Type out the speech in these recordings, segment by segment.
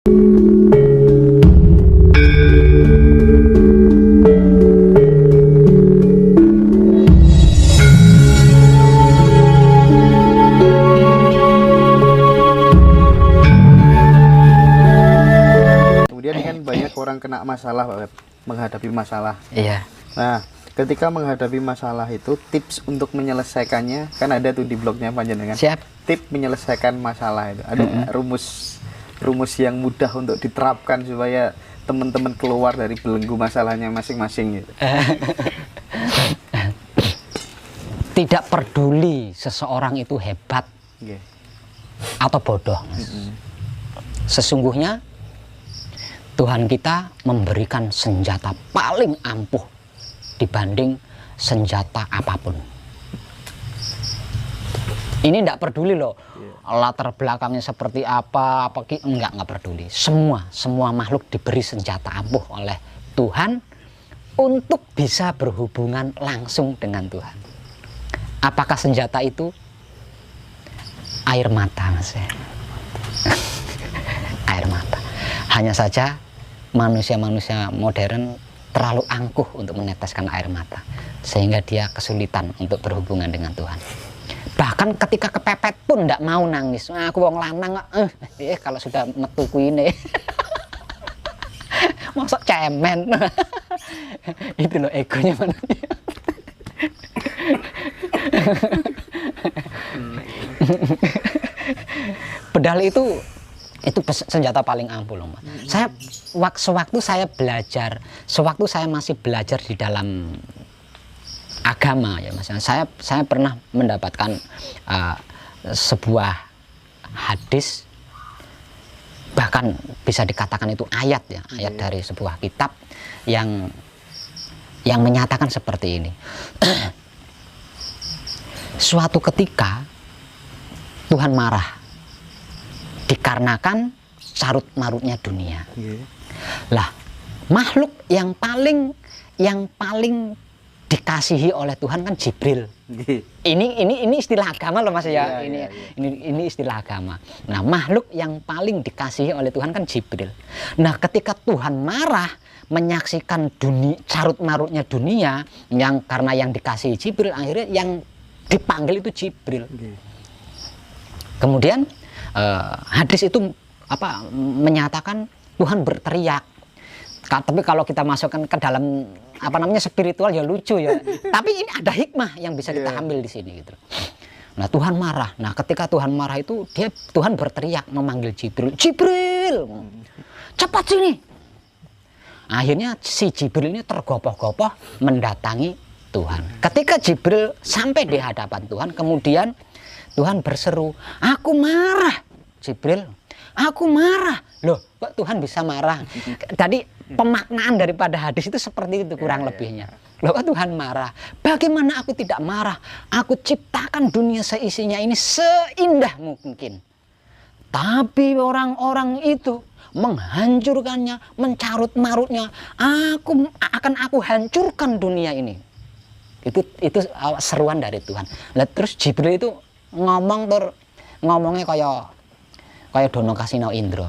Kemudian kan banyak orang kena masalah, Pak Web, menghadapi masalah. Iya. Nah, ketika menghadapi masalah itu, tips untuk menyelesaikannya kan ada tuh di blognya Panjenengan. Siap. Tips menyelesaikan masalah itu. Ada nggak rumus yang mudah untuk diterapkan supaya teman-teman keluar dari belenggu masalahnya masing-masing gitu. Tidak peduli seseorang itu hebat Okay. atau bodoh, Mas. Sesungguhnya Tuhan kita memberikan senjata paling ampuh dibanding senjata apapun. Ini tidak peduli loh, latar belakangnya seperti apa enggak peduli. Semua makhluk diberi senjata ampuh oleh Tuhan untuk bisa berhubungan langsung dengan Tuhan. Apakah senjata itu? Air mata, Mas. Air mata. Hanya saja manusia-manusia modern terlalu angkuh untuk meneteskan air mata, sehingga dia kesulitan untuk berhubungan dengan Tuhan. Bahkan ketika kepepet pun tidak mau nangis. Nah, aku wong lanang kalau sudah metu kuine. Mosok cemen. Itu loh egonya manusia. Padahal itu senjata paling ampuh loh, Mas. Sewaktu saya masih belajar di dalam agama ya, Mas. Saya pernah mendapatkan sebuah hadis, bahkan bisa dikatakan itu ayat ya, ayat dari sebuah kitab yang menyatakan seperti ini. Suatu ketika Tuhan marah dikarenakan carut marutnya dunia. Lah, makhluk yang paling dikasihi oleh Tuhan kan Jibril. Ini istilah agama loh, Mas ya. Ini istilah agama. Nah, makhluk yang paling dikasihi oleh Tuhan kan Jibril. Nah, ketika Tuhan marah menyaksikan carut marutnya dunia, karena yang dikasihi Jibril, akhirnya yang dipanggil itu Jibril. Kemudian hadis itu menyatakan Tuhan berteriak. Tapi kalau kita masukkan ke dalam spiritual ya lucu ya. Tapi ini ada hikmah yang bisa kita ambil di sini gitu. Nah, Tuhan marah. Nah, ketika Tuhan marah itu Tuhan berteriak memanggil Jibril. Jibril, cepat sini. Akhirnya si Jibril ini tergopoh-gopoh mendatangi Tuhan. Ketika Jibril sampai di hadapan Tuhan, kemudian Tuhan berseru, "Aku marah, Jibril. Aku marah." Loh, kok Tuhan bisa marah? Tadi pemaknaan daripada hadis itu seperti itu kurang lebihnya. Loh, kok Tuhan marah? Bagaimana aku tidak marah? Aku ciptakan dunia seisinya ini seindah mungkin. Tapi orang-orang itu menghancurkannya, mencarut marutnya. Aku hancurkan dunia ini. Itu seruan dari Tuhan. Lah terus Jibril itu ngomongnya kayak Dono Kasino Indro.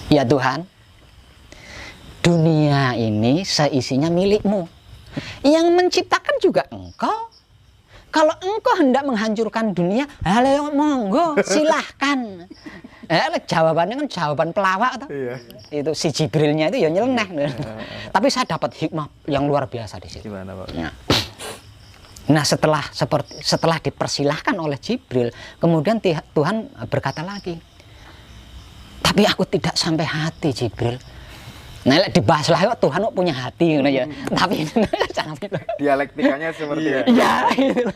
Ya Tuhan, dunia ini seisinya milikmu. Yang menciptakan juga Engkau. Kalau Engkau hendak menghancurkan dunia, halo monggo, silahkan. Jawabannya kan jawaban pelawak atau? Iya. Itu si Jibrilnya itu ya nyeleneh. Tapi saya dapat hikmah yang luar biasa di situ. Gimana, Pak? Nah, setelah dipersilahkan oleh Jibril, kemudian Tuhan berkata lagi, "Tapi aku tidak sampai hati, Jibril." Nah, dibahas lah Tuhan punya hati gitu ya. Tapi dialektikanya seperti itu. Ya, gitu.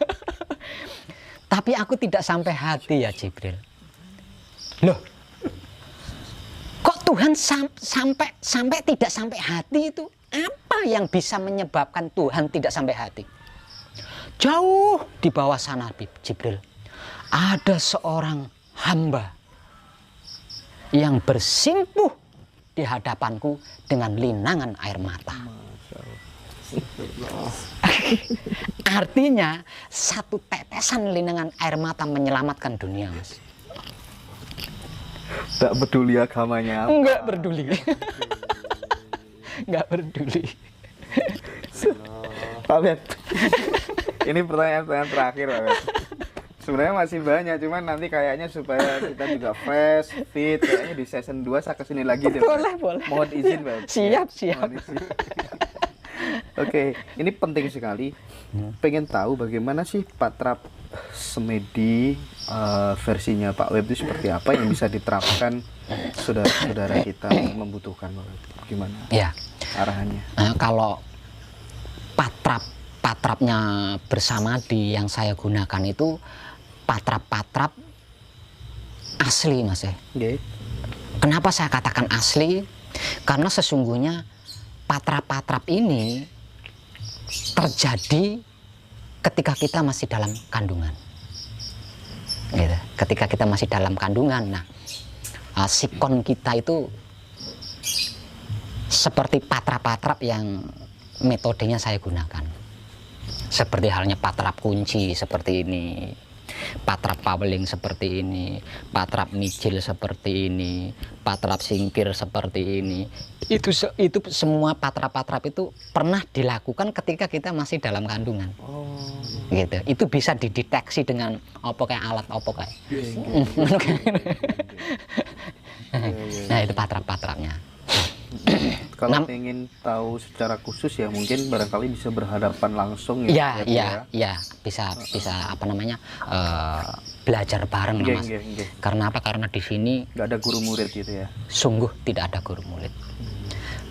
Tapi aku tidak sampai hati ya, Jibril. Loh, kok Tuhan sampai tidak sampai hati itu? Apa yang bisa menyebabkan Tuhan tidak sampai hati? Jauh di bawah sana, Jibril, ada seorang hamba yang bersimpuh di hadapanku dengan linangan air mata. Artinya satu tetesan linangan air mata menyelamatkan dunia, Mas. Tak peduli agamanya apa. Enggak peduli. Enggak peduli. Pak Beb, ini pertanyaan terakhir Pak Beb. Sebenarnya masih banyak, cuman nanti kayaknya supaya kita juga fresh, fit, kayaknya di season 2 saya kesini lagi deh. Boleh. Mohon izin Beb. Siap. Mohon izin. Oke, ini penting sekali. Pengen tahu bagaimana sih Patrap Semedi versinya Pak Web itu seperti apa yang bisa diterapkan saudara-saudara kita yang membutuhkan, Pak Web. Gimana? Ya. Arahannya. Kalau patrapnya Bersamadi yang saya gunakan itu patrap asli, Mas ya. Okay. Kenapa saya katakan asli? Karena sesungguhnya patrap ini terjadi ketika kita masih dalam kandungan. Gitu. Ketika kita masih dalam kandungan, nah sikon kita itu seperti patrap yang metodenya saya gunakan. Seperti halnya patrap kunci seperti ini, patrap paweling seperti ini, patrap mijil seperti ini, patrap singkir seperti ini. Itu semua patrap itu pernah dilakukan ketika kita masih dalam kandungan. Gitu. Itu bisa dideteksi dengan apa kayak alat apa kayak. Nah, itu patrapnya. Kalau ingin tahu secara khusus ya mungkin barangkali bisa berhadapan langsung ya. Ya, bisa apa namanya belajar bareng Mas. Karena apa? Karena di sini nggak ada guru murid gitu ya. Sungguh tidak ada guru murid.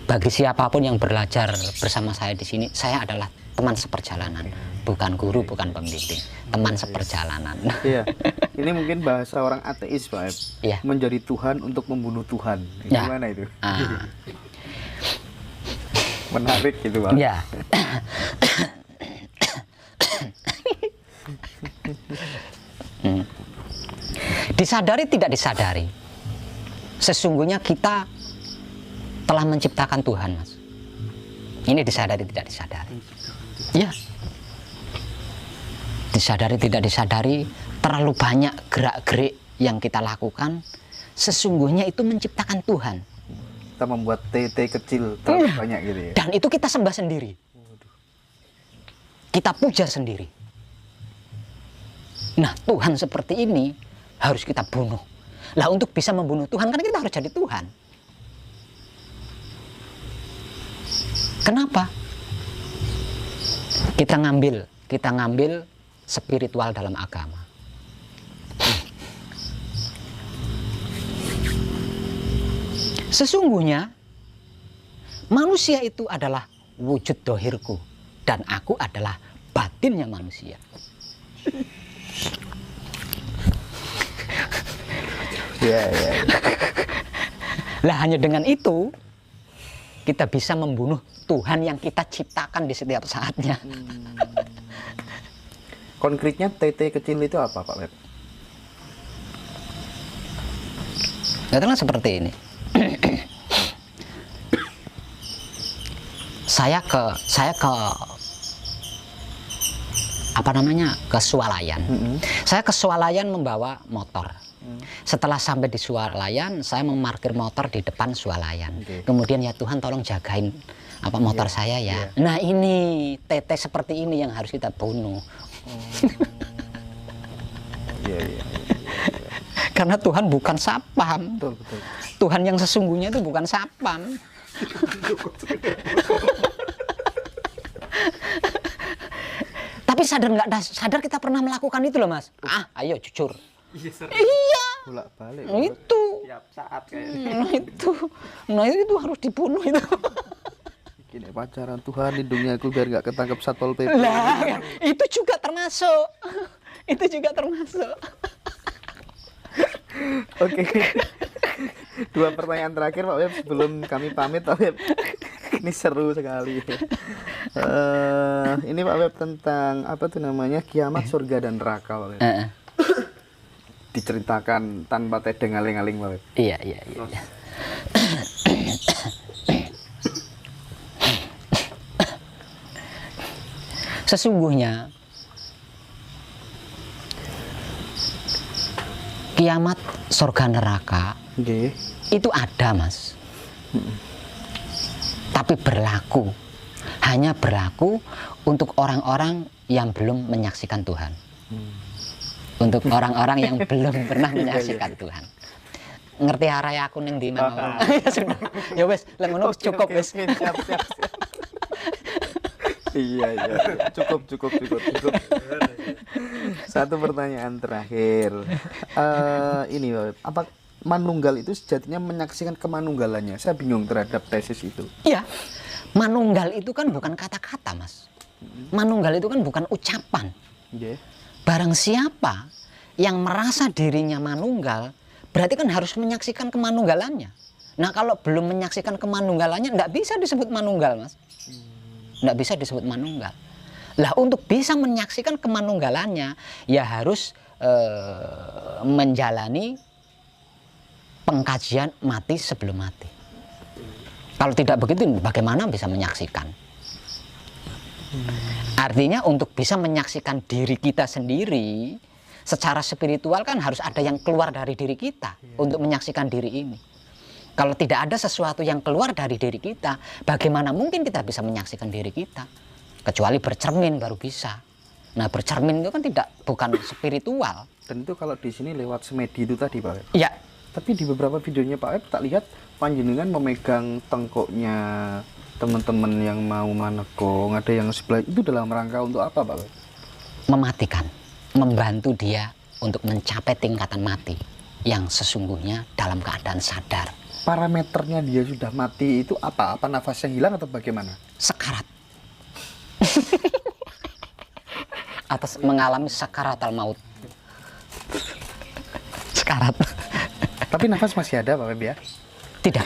Bagi siapapun yang belajar bersama saya di sini, saya adalah teman seperjalanan, bukan guru, bukan pembimbing, teman seperjalanan. Iya. Ini mungkin bahasa orang ateis, Pak Eb. Iya. Menjadi Tuhan untuk membunuh Tuhan. Gimana itu? Menarik gitu, Pak. Ya. Disadari tidak disadari, sesungguhnya kita telah menciptakan Tuhan, Mas. Ini disadari tidak disadari. Ya. Disadari tidak disadari, terlalu banyak gerak-gerik yang kita lakukan, sesungguhnya itu menciptakan Tuhan. Kita membuat TT kecil terlalu banyak gitu ya. Dan itu kita sembah sendiri. Kita puja sendiri. Nah, Tuhan seperti ini harus kita bunuh. Lah, untuk bisa membunuh Tuhan kan kita harus jadi Tuhan. Kenapa? Kita ngambil spiritual dalam agama. Sesungguhnya manusia itu adalah wujud dohirku dan aku adalah batinnya manusia. Ya. Lah, hanya dengan itu kita bisa membunuh Tuhan yang kita ciptakan di setiap saatnya. Konkretnya TT kecil itu apa, Pak Web? Katakanlah seperti ini. Saya ke apa namanya, ke swalayan. Saya ke swalayan membawa motor. Setelah sampai di swalayan, saya memarkir motor di depan swalayan. Kemudian ya Tuhan tolong jagain apa motor saya ya. Nah, ini TT seperti ini yang harus kita bunuh. Karena Tuhan bukan sapam. Betul. Tuhan yang sesungguhnya itu bukan sapam. Tapi sadar nggak sadar kita pernah melakukan itu loh, Mas. Ayo jujur. Iya. Bolak-balik. Itu. Tiap saat kayaknya. Nah itu harus dibunuh itu. Gini, pacaran Tuhan lindungi aku biar nggak ketangkep Satpol PP. Lah, itu juga termasuk. Itu juga termasuk. Oke. 2 pertanyaan terakhir Pak Web sebelum kami pamit, Pak Web. Ini seru sekali. Ini Pak Web tentang apa tuh namanya, kiamat surga dan neraka, Pak Web. Diceritakan tanpa tedeng aling-aling, Pak Web. Iya. Sesungguhnya kiamat surga neraka Nggih. Itu ada, Mas. Tapi berlaku, hanya berlaku untuk orang-orang yang belum menyaksikan Tuhan. Untuk orang-orang yang belum pernah menyaksikan Tuhan. Ngerti arah aku ning ndi mana? Ya sudah. Ya wis, lek ngono cukup wis. Siap. Iya. Cukup. Satu pertanyaan terakhir. Ini apa manunggal itu sejatinya menyaksikan kemanunggalannya? Saya bingung terhadap tesis itu. Iya. Manunggal itu kan bukan kata-kata, Mas. Manunggal itu kan bukan ucapan. Nggih. Barang siapa yang merasa dirinya manunggal, berarti kan harus menyaksikan kemanunggalannya. Nah, kalau belum menyaksikan kemanunggalannya, enggak bisa disebut manunggal, Mas. Enggak bisa disebut manunggal. Lah, untuk bisa menyaksikan kemanunggalannya, ya harus menjalani pengkajian mati sebelum mati. Kalau tidak begitu, bagaimana bisa menyaksikan? Artinya untuk bisa menyaksikan diri kita sendiri secara spiritual kan harus ada yang keluar dari diri kita untuk menyaksikan diri ini. Kalau tidak ada sesuatu yang keluar dari diri kita, bagaimana mungkin kita bisa menyaksikan diri kita? Kecuali bercermin baru bisa. Nah, bercermin itu kan bukan spiritual. Dan itu kalau di sini lewat semedi itu tadi, Pak Web. Ya. Tapi di beberapa videonya Pak Web tak lihat panjenengan memegang tengkoknya teman-teman yang mau manekung, ada yang sebelah itu dalam rangka untuk apa, Pak Web? Mematikan, membantu dia untuk mencapai tingkatan mati yang sesungguhnya dalam keadaan sadar. Parameternya dia sudah mati itu apa? Apa nafasnya hilang atau bagaimana? Sekarat. Atas mengalami sakaratul maut. Sekarat. Tapi nafas masih ada, Pak Web ya? Tidak.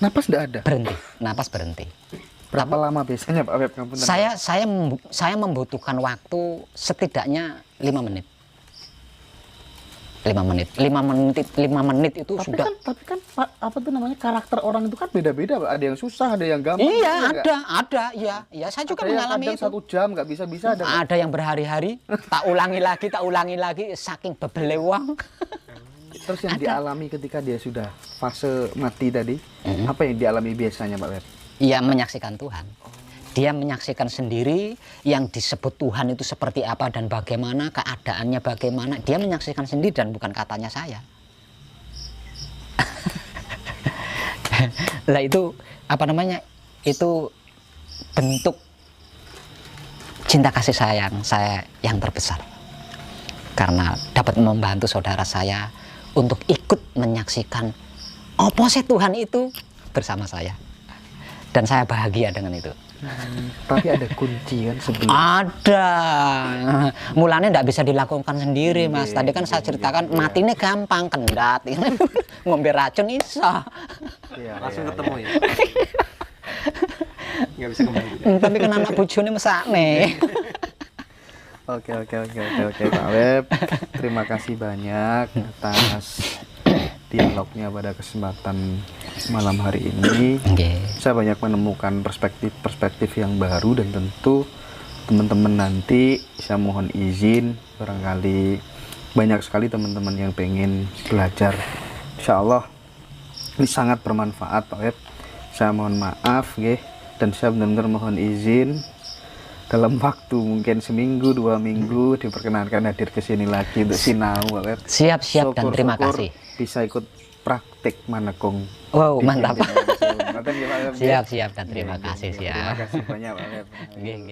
Nafas tidak ada? Berhenti. Nafas berhenti. Berapa lama biasanya, Pak Web? Ngapunten, Saya membutuhkan waktu setidaknya 5 menit. 5 menit itu tapi sudah. Tapi kan apa tuh namanya, karakter orang itu kan beda-beda, Pak. Ada yang susah, ada yang gampang. Iya, ada. Iya, saya juga mengalami itu. 1 jam nggak bisa ada. Ada yang berhari-hari, tak ulangi lagi, saking bebele wong. Terus yang dialami ketika dia sudah fase mati tadi, apa yang dialami biasanya, Pak Web? Ia menyaksikan Tuhan. Dia menyaksikan sendiri yang disebut Tuhan itu seperti apa dan bagaimana, keadaannya bagaimana. Dia menyaksikan sendiri dan bukan katanya saya. Lah itu apa namanya? Itu bentuk cinta kasih sayang saya yang terbesar. Karena dapat membantu saudara saya untuk ikut menyaksikan apa sih Tuhan itu bersama saya. Dan saya bahagia dengan itu. Tapi ada kunci kan sebelum. Ada. Mulanya tidak bisa dilakukan sendiri, Mas. Tadi kan saya ceritakan matinya gampang, kendat. Ngombe racun iso. Langsung ketemu ya. Nggak bisa kembali. Tapi kan anak bojone mesakne. Oke, Pak Web. Terima kasih banyak atas dialognya pada kesempatan malam hari ini. Saya banyak menemukan perspektif yang baru, dan tentu teman-teman nanti saya mohon izin, barangkali banyak sekali teman-teman yang pengen belajar. Insya Allah ini sangat bermanfaat, Pak Web. Saya mohon maaf, dan saya benar-benar mohon izin dalam waktu mungkin seminggu 2 minggu diperkenankan hadir ke sini lagi untuk sinau, Pak Web. Siap dan terima kasih. Bisa ikut praktik manekung. Wow, mantap. Siap Siap dan terima kasih. Terima kasih banyak, Pak Web. Geng.